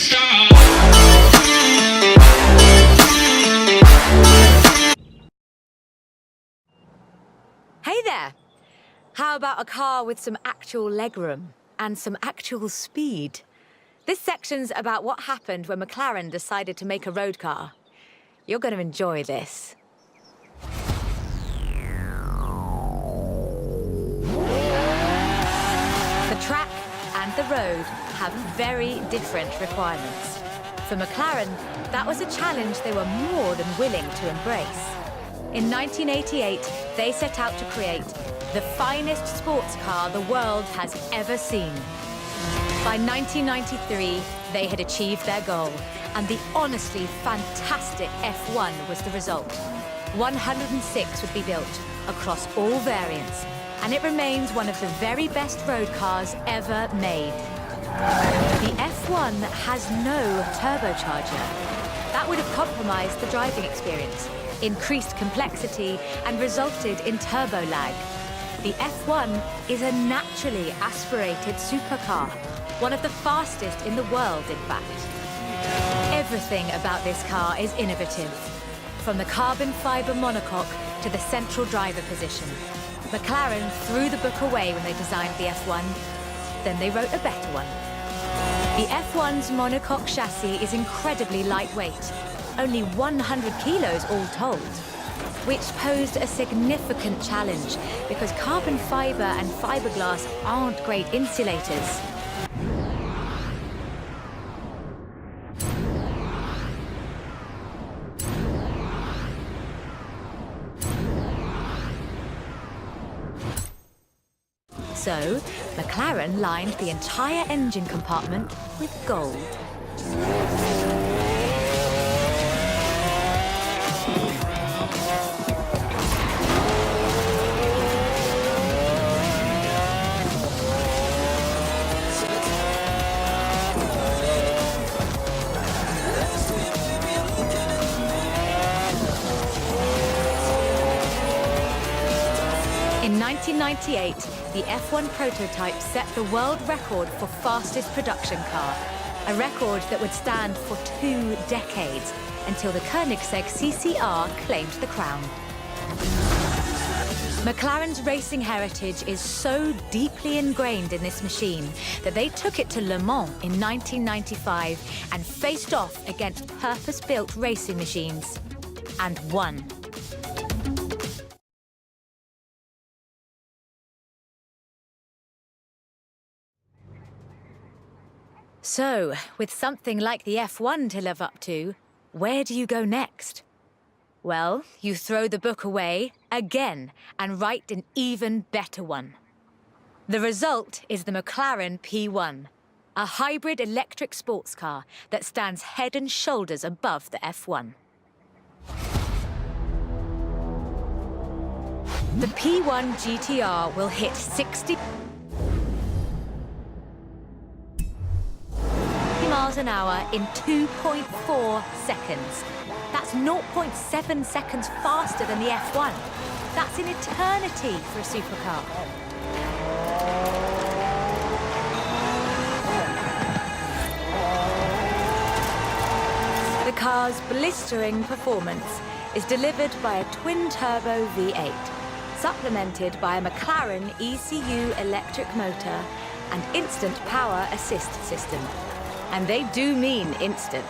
star. Hey there! How about a car with some actual legroom and some actual speed? This section's about what happened when McLaren decided to make a road car. You're going to enjoy this. The track and the road have very different requirements. For McLaren, that was a challenge they were more than willing to embrace. In 1988, they set out to create the finest sports car the world has ever seen. By 1993, they had achieved their goal, and the honestly fantastic F1 was the result. 106 would be built across all variants, and it remains one of the very best road cars ever made. The F1 has no turbocharger. That would have compromised the driving experience, increased complexity, and resulted in turbo lag. The F1 is a naturally aspirated supercar, one of the fastest in the world, in fact. Everything about this car is innovative, from the carbon fiber monocoque to the central driver position. McLaren threw the book away when they designed the F1, then they wrote a better one. The F1's monocoque chassis is incredibly lightweight, only 100 kilos all told, which posed a significant challenge because carbon fiber and fiberglass aren't great insulators. So, McLaren lined the entire engine compartment with gold. In 1998, the F1 prototype set the world record for fastest production car, a record that would stand for 2 decades until the Koenigsegg CCR claimed the crown. McLaren's racing heritage is so deeply ingrained in this machine that they took it to Le Mans in 1995 and faced off against purpose-built racing machines, and won. So, with something like the F1 to live up to, where do you go next? Well, you throw the book away again and write an even better one. The result is the McLaren P1, a hybrid electric sports car that stands head and shoulders above the F1. The P1 GTR will hit 60 miles an hour in 2.4 seconds. That's 0.7 seconds faster than the F1. That's an eternity for a supercar. The car's blistering performance is delivered by a twin-turbo V8, supplemented by a McLaren ECU electric motor and instant power assist system. And they do mean instant.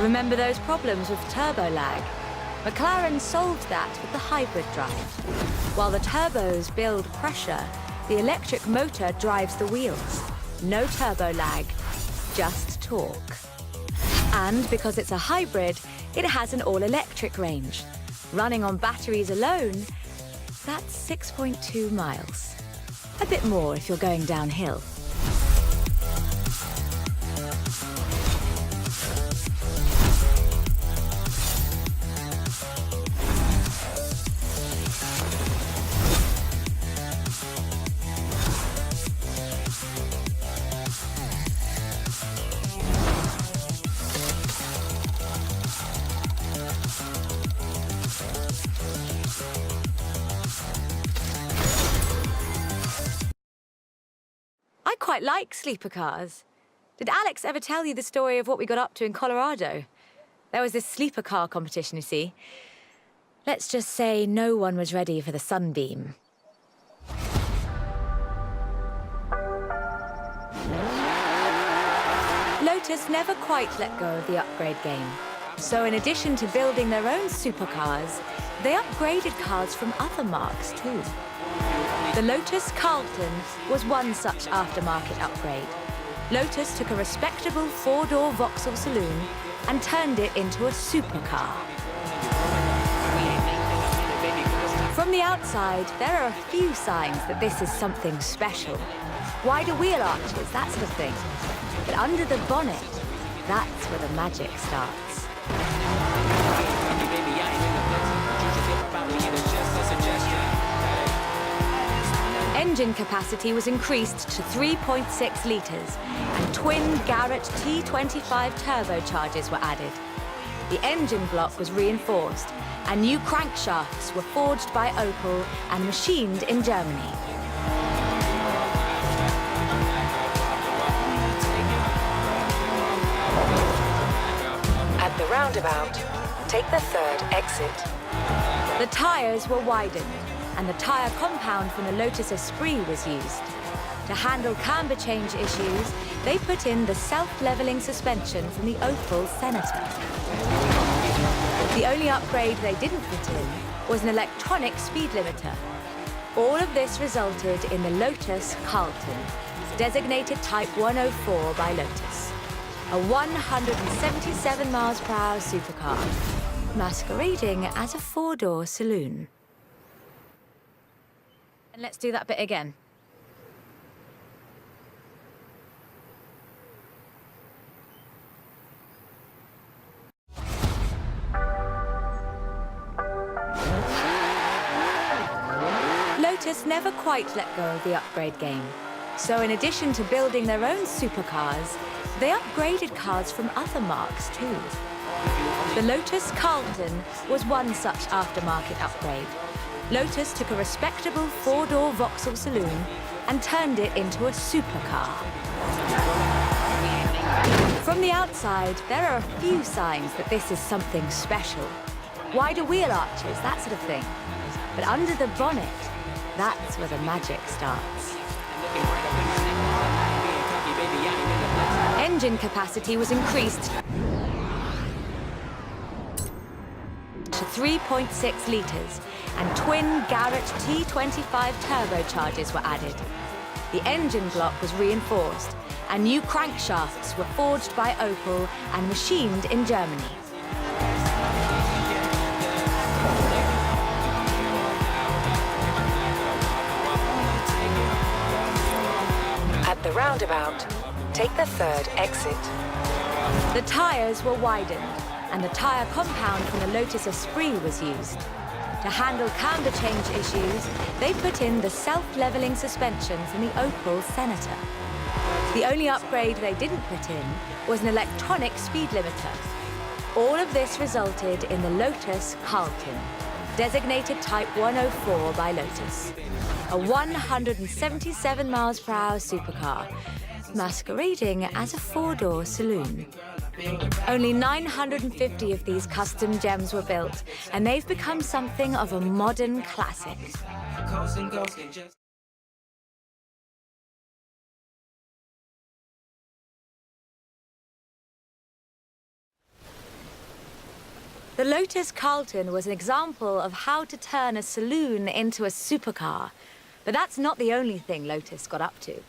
Remember those problems with turbo lag? McLaren solved that with the hybrid drive. While the turbos build pressure, the electric motor drives the wheels. No turbo lag, just torque. And because it's a hybrid, it has an all-electric range. Running on batteries alone, that's 6.2 miles. A bit more if you're going downhill. quite like sleeper cars. Did Alex ever tell you the story of what we got up to in Colorado? There was this sleeper car competition, you see. Let's just say no one was ready for the sunbeam. Lotus never quite let go of the upgrade game. So in addition to building their own supercars, they upgraded cars from other marques too. The Lotus Carlton was one such aftermarket upgrade. Lotus took a respectable four-door Vauxhall saloon and turned it into a supercar. From the outside, there are a few signs that this is something special. Wider wheel arches, that sort of thing. But under the bonnet, that's where the magic starts. Engine capacity was increased to 3.6 litres, and twin Garrett T25 turbochargers were added. The engine block was reinforced, and new crankshafts were forged by Opel and machined in Germany. At the roundabout, take the third exit. The tyres were widened, and the tyre compound from the Lotus Esprit was used. To handle camber change issues, they put in the self-leveling suspension from the Opel Senator. The only upgrade they didn't put in was an electronic speed limiter. All of this resulted in the Lotus Carlton, designated Type 104 by Lotus. A 177 miles per hour supercar, masquerading as a four-door saloon. And let's do that bit again. Lotus never quite let go of the upgrade game. So in addition to building their own supercars, they upgraded cars from other marques too. The Lotus Carlton was one such aftermarket upgrade. Lotus took a respectable four-door Vauxhall saloon and turned it into a supercar. From the outside, there are a few signs that this is something special. Wider wheel arches, that sort of thing. But under the bonnet, that's where the magic starts. Engine capacity was increased to 3.6 litres, and twin Garrett T25 turbochargers were added. The engine block was reinforced, and new crankshafts were forged by Opel and machined in Germany. At the roundabout, take the third exit. The tyres were widened, and the tyre compound from the Lotus Esprit was used. To handle camber change issues, they put in the self-leveling suspension from the Opel Senator. The only upgrade they didn't put in was an electronic speed limiter. All of this resulted in the Lotus Carlton, designated Type 104 by Lotus. A 177 miles per hour supercar, masquerading as a four-door saloon. Only 950 of these custom gems were built, and they've become something of a modern classic. The Lotus Carlton was an example of how to turn a saloon into a supercar. But that's not the only thing Lotus got up to.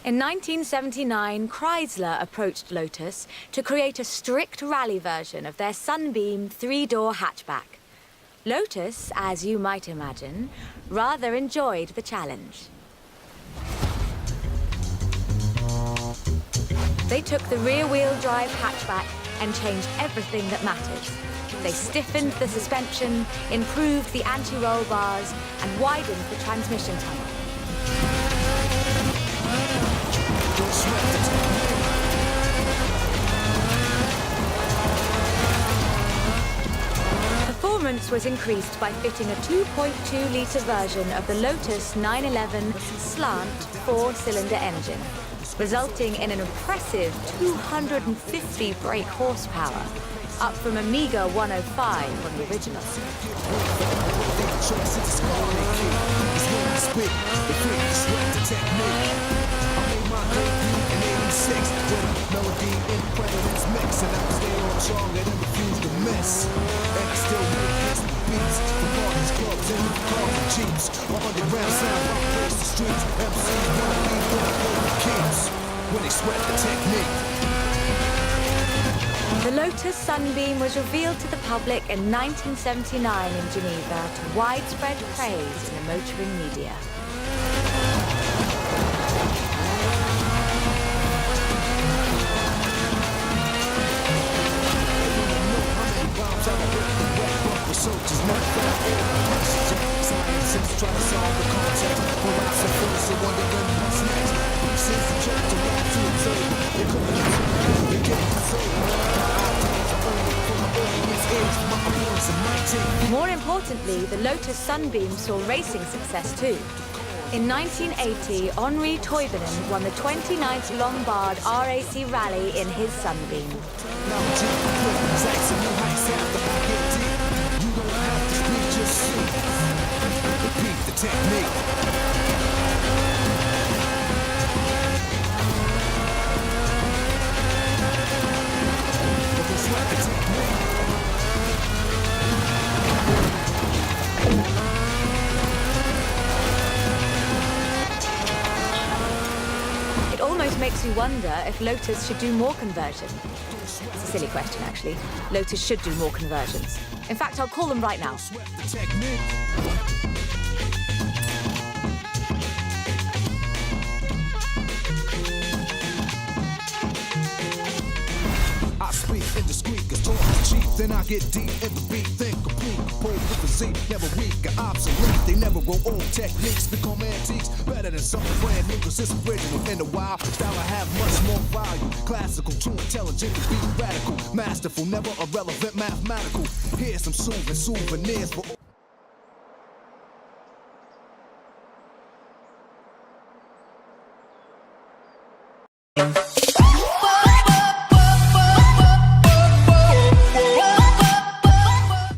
In 1979, Chrysler approached Lotus to create a strict rally version of their Sunbeam three-door hatchback. Lotus, as you might imagine, rather enjoyed the challenge. They took the rear-wheel drive hatchback and changed everything that matters. They stiffened the suspension, improved the anti-roll bars, and widened the transmission tunnel. performance was increased by fitting a 2.2-litre version of the Lotus 911 slant 4-cylinder engine, resulting in an impressive 250 brake horsepower, up from a meager 105 on the original. Melody in Mclarens mix, and I stay on target and refuse to miss. And I still make hits with beats from parties, clubs, and cars and jeeps. My underground sound operates the streets. MC wanna be the keeps when they sweat the technique. The Lotus Sunbeam was revealed to the public in 1979 in Geneva to widespread praise in the motoring media. Researchers not found all questions. Scientists try to solve the context. Philosophers are wondering what's next. Since the church arrived to observe, they couldn't they get conserved. More importantly, the Lotus Sunbeam saw racing success too. In 1980, Henri Toivonen won the 29th Lombard RAC Rally in his Sunbeam. Repeat the technique. It almost makes you wonder if Lotus should do more conversion. It's a silly question, actually. Lotus should do more conversions. In fact, I'll call them right now. I speak indiscreet, cause talk is cheap. Then I get deep in the beat, think complete. Pole with physique, never weak or obsolete. They never grow old, techniques become antiques. Better than something brand new, cause it's original. In the wild, style I have much more value. Classical, too intelligent to be radical. Masterful, never irrelevant, mathematical. Here's some soothing souvenirs for